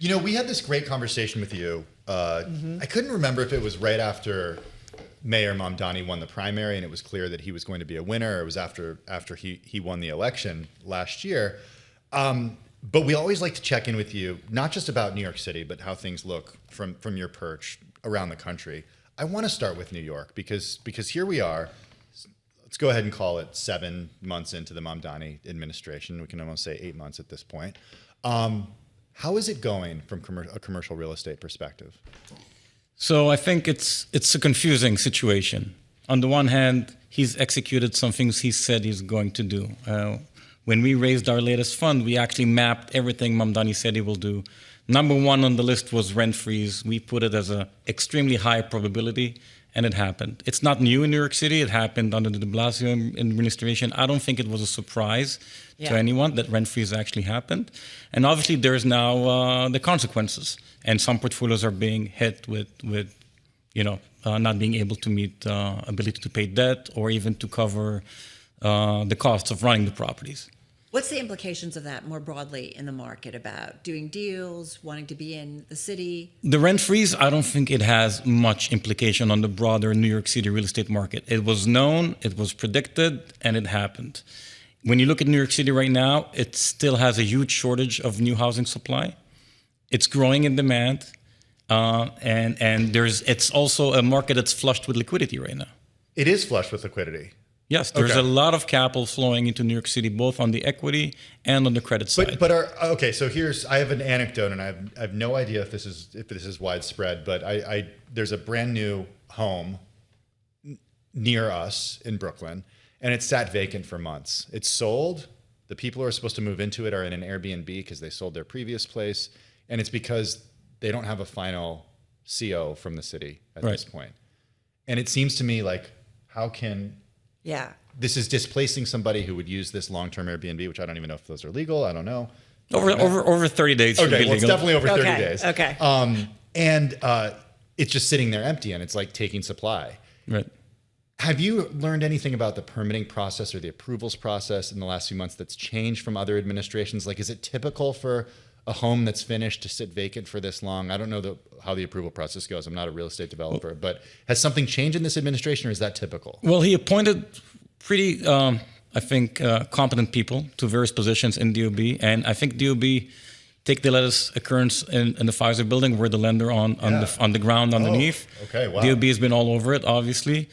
You know, we had this great conversation with you. I couldn't remember if it was right after Mayor Mamdani won the primary and it was clear that he was going to be a winner, or it was after he won the election last year. But we always like to check in with you, not just about New York City, but how things look from your perch around the country. I want to start with New York because here we are. Let's go ahead and call it 7 months into the Mamdani administration. We can almost say 8 months at this point. How is it going from a commercial real estate perspective? So I think it's a confusing situation. On the one hand, he's executed some things he said he's going to do. When we raised our latest fund, we actually mapped everything Mamdani said he will do. Number one on the list was rent freeze. We put it as an extremely high probability, and it happened. It's not new in New York City. It happened under the de Blasio administration. I don't think it was a surprise to anyone that rent freeze actually happened. And obviously, there's now the consequences. And some portfolios are being hit with not being able to meet ability to pay debt or even to cover the costs of running the properties. What's the implications of that more broadly in the market about doing deals, wanting to be in the city? The rent freeze, I don't think it has much implication on the broader New York City real estate market. It was known, it was predicted, and it happened. When you look at New York City right now, it still has a huge shortage of new housing supply. It's growing in demand, and it's also a market that's flushed with liquidity right now. It is flushed with liquidity. Yes, there's a lot of capital flowing into New York City, both on the equity and on the credit side. So I have an anecdote, and I have no idea if this is widespread, but there's a brand new home near us in Brooklyn, and it's sat vacant for months. It's sold. The people who are supposed to move into it are in an Airbnb because they sold their previous place, and it's because they don't have a final CO from the city at this point. And it seems to me like, how can... Yeah. This is displacing somebody who would use this long-term Airbnb, which I don't even know if those are legal. I don't know. Over 30 days. Okay, well, it's definitely over 30 days. Okay. And it's just sitting there empty, and it's like taking supply. Right. Have you learned anything about the permitting process or the approvals process in the last few months that's changed from other administrations? Like, is it typical for a home that's finished to sit vacant for this long? I don't know how the approval process goes. I'm not a real estate developer, but has something changed in this administration, or is that typical? Well, he appointed pretty, competent people to various positions in DOB, and I think DOB take the latest occurrence in the Pfizer building. We're the lender on the ground underneath. Okay, wow. DOB has been all over it, obviously.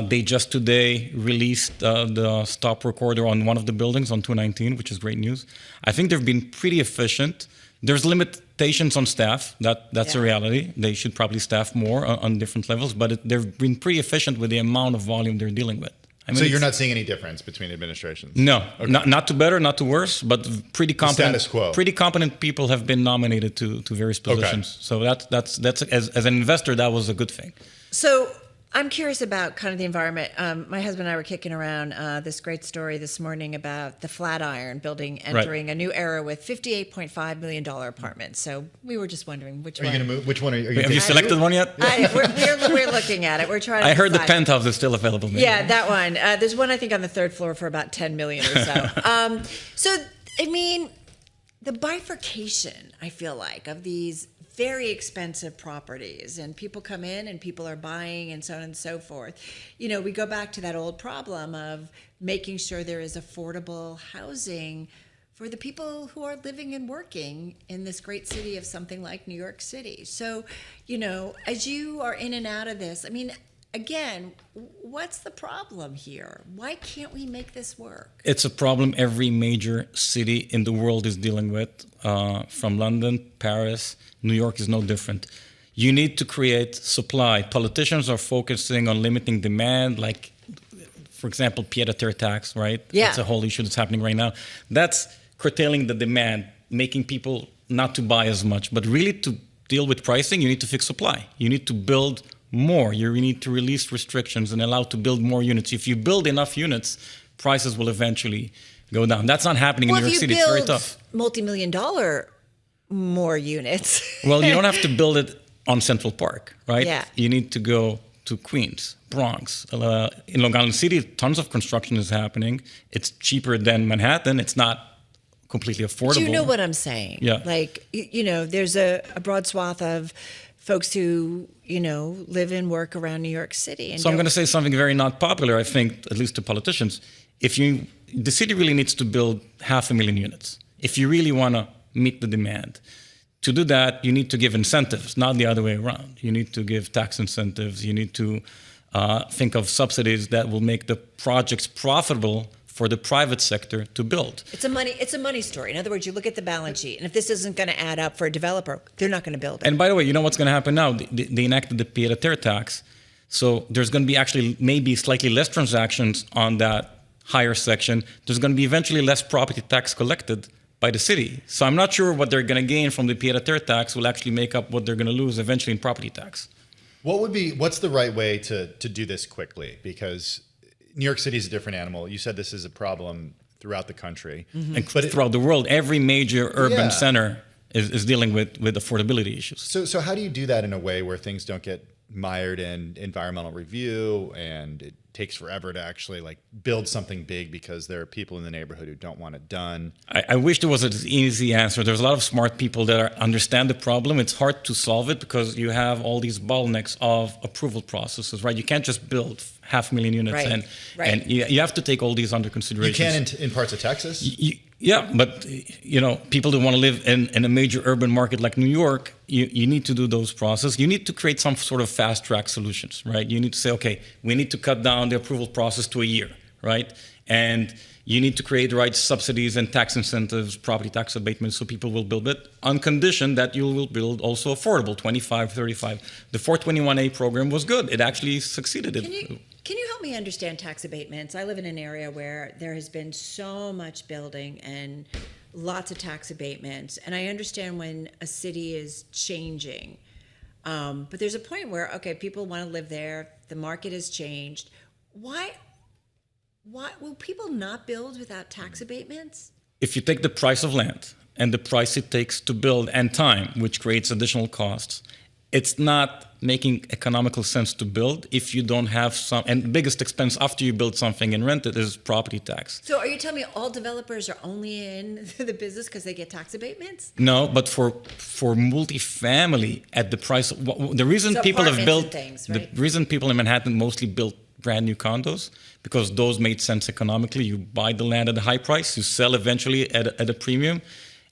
They just today released the stop work order on one of the buildings on 219, which is great news. I think they've been pretty efficient. There's limitations on staff. That's a reality. They should probably staff more on different levels, but they've been pretty efficient with the amount of volume they're dealing with. I mean, so you're not seeing any difference between administrations? No, okay. Not to better, not to worse, but pretty competent. The status quo. Pretty competent people have been nominated to various positions. Okay. So that's as an investor, that was a good thing. So I'm curious about kind of the environment. My husband and I were kicking around this great story this morning about the Flatiron building entering a new era with $58.5 million apartments. So we were just wondering which one. Are you going to move? Which one are you? Have you selected one yet? We're looking at it. We're trying to I heard decide. the penthouse is still available. Maybe. Yeah, that one. There's one, I think, on the third floor for about $10 million or so. So, I mean, the bifurcation, I feel like, of these very expensive properties, and people come in and people are buying and so on and so forth. You know, we go back to that old problem of making sure there is affordable housing for the people who are living and working in this great city of something like New York City. So, you know, as you are in and out of this, I mean, again, what's the problem here? Why can't we make this work? It's a problem every major city in the world is dealing with, from London, Paris. New York is no different. You need to create supply. Politicians are focusing on limiting demand, like, for example, pied-à-terre tax, right? Yeah. That's a whole issue that's happening right now. That's curtailing the demand, making people not to buy as much. But really, to deal with pricing, you need to fix supply. You need to build more. You need to release restrictions and allow to build more units. If you build enough units, prices will eventually go down. That's not happening in New York City. It's very tough. Multi-million-dollar more units. Well, you don't have to build it on Central Park, right? Yeah. You need to go to Queens, Bronx. In Long Island City, tons of construction is happening. It's cheaper than Manhattan. It's not completely affordable. Do you know what I'm saying? Yeah. Like, there's a broad swath of folks who, live and work around New York City. And so I'm going to say something very not popular, I think, at least to politicians. The city really needs to build 500,000 units. If you really want to meet the demand. To do that, you need to give incentives, not the other way around. You need to give tax incentives. You need to think of subsidies that will make the projects profitable for the private sector to build. It's a money story. In other words, you look at the balance sheet, and if this isn't going to add up for a developer, they're not going to build it. And by the way, you know what's going to happen now? They enacted the pied-à-terre tax, so there's going to be actually maybe slightly less transactions on that higher section. There's going to be eventually less property tax collected by the city. So I'm not sure what they're going to gain from the pied-à-terre tax will actually make up what they're going to lose eventually in property tax. What's the right way to do this quickly? Because New York City is a different animal. You said this is a problem throughout the country. Mm-hmm. And throughout the world, every major urban center is dealing with affordability issues. So how do you do that in a way where things don't get mired in environmental review and it takes forever to actually build something big because there are people in the neighborhood who don't want it done? I wish there was an easy answer. There's a lot of smart people that understand the problem. It's hard to solve it because you have all these bottlenecks of approval processes, right? You can't just build 500,000 units and you have to take all these under consideration. You can in parts of Texas? Yeah, but people who want to live in a major urban market like New York, you need to do those processes. You need to create some sort of fast track solutions, right? You need to say, okay, we need to cut down the approval process to a year, right? And you need to create the right subsidies and tax incentives, property tax abatements, so people will build it on condition that you will build also affordable, 25, 35. The 421A program was good. It actually succeeded. Can you help me understand tax abatements? I live in an area where there has been so much building and lots of tax abatements. And I understand when a city is changing. But there's a point where, okay, people want to live there. The market has changed. Why will people not build without tax abatements? If you take the price of land and the price it takes to build and time, which creates additional costs, it's not making economical sense to build if you don't have some. And the biggest expense after you build something and rent it is property tax. So are you telling me all developers are only in the business because they get tax abatements? No, but for multifamily at the price, the reason people have built things, right? The reason people in Manhattan mostly built brand new condos because those made sense economically. You buy the land at a high price, you sell eventually at a premium,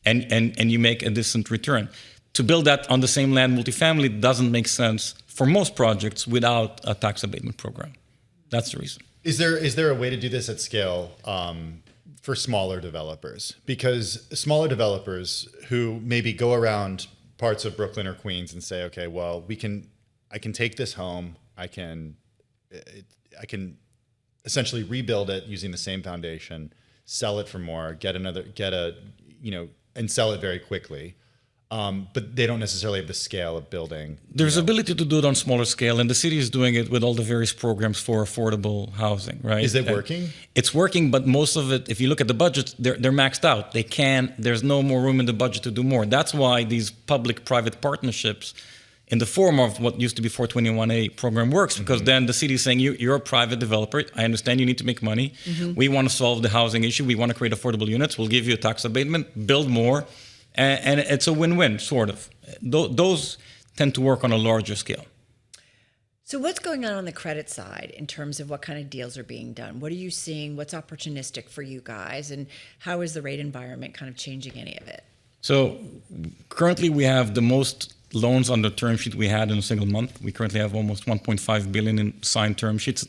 and you make a decent return. To build that on the same land multifamily doesn't make sense for most projects without a tax abatement program. That's the reason. Is there a way to do this at scale for smaller developers? Because smaller developers who maybe go around parts of Brooklyn or Queens and say, okay, well, I can take this home, I can essentially rebuild it using the same foundation, sell it for more, and sell it very quickly. But they don't necessarily have the scale of building. There's ability to do it on smaller scale, and the city is doing it with all the various programs for affordable housing, right? Is it working? It's working, but most of it, if you look at the budgets, they're maxed out. There's no more room in the budget to do more. That's why these public-private partnerships in the form of what used to be 421A program works, because then the city is saying, you're a private developer. I understand you need to make money. Mm-hmm. We want to solve the housing issue. We want to create affordable units. We'll give you a tax abatement, build more. And it's a win-win, sort of. Those tend to work on a larger scale. So what's going on the credit side in terms of what kind of deals are being done? What are you seeing? What's opportunistic for you guys? And how is the rate environment kind of changing any of it? So currently we have the most loans on the term sheet we had in a single month. We currently have almost 1.5 billion in signed term sheets.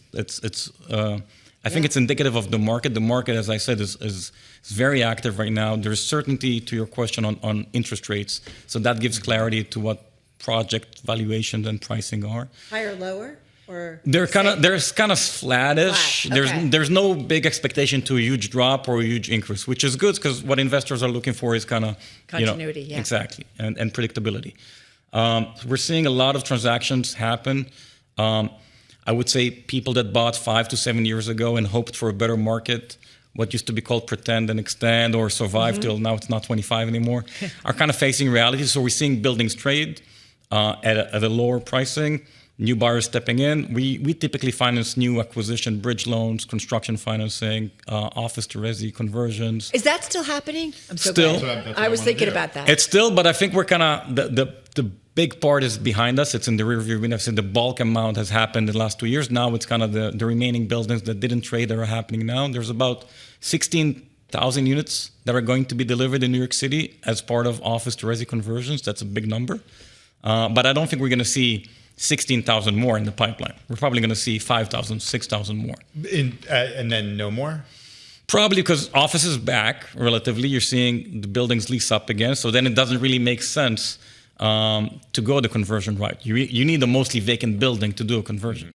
I think it's indicative of the market. The market, as I said, is very active right now. There's certainty to your question on interest rates. So that gives clarity to what project valuations and pricing are. Higher, lower? Or they're kind of flattish. Flat. Okay. There's no big expectation to a huge drop or a huge increase, which is good because what investors are looking for is kind of continuity. Yeah. Exactly, and predictability. We're seeing a lot of transactions happen. I would say people that bought 5 to 7 years ago and hoped for a better market, what used to be called pretend and extend or survive till now it's not 25 anymore, are kind of facing reality. So we're seeing buildings trade at a lower pricing. new buyers stepping in. We typically finance new acquisition, bridge loans, construction financing, office to resi conversions. Is that still happening? I'm so Still. glad. That's what I was wanna thinking do. about that. It's still, but I think we're kind of, the big part is behind us. It's in the rearview mirror. So the bulk amount has happened in the last 2 years. Now it's kind of the remaining buildings that didn't trade that are happening now. There's about 16,000 units that are going to be delivered in New York City as part of office to resi conversions. That's a big number. But I don't think we're going to see 16,000 more in the pipeline. We're probably going to see 5,000, 6,000 more. And then no more? Probably because office is back relatively. You're seeing the buildings lease up again. So then it doesn't really make sense to go the conversion route. You need a mostly vacant building to do a conversion.